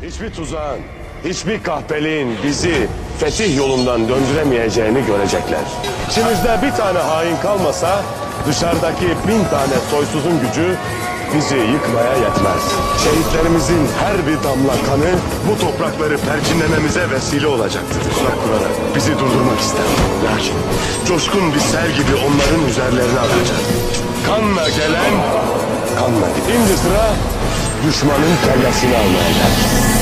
Hiçbir tuzağın, hiçbir kahpeliğin bizi fetih yolundan döndüremeyeceğini görecekler. İçimizde bir tane hain kalmasa dışarıdaki 1000 tane soysuzun gücü bizi yıkmaya yetmez. Şehitlerimizin her bir damla kanı bu toprakları perçinlememize vesile olacaktır. Tuzak kurarak bizi durdurmak ister. Lakin coşkun bir sel gibi onların üzerlerine akacak. Kanla gelen, kanla giden. Şimdi sıra düşmanın kellesini almaya geldi.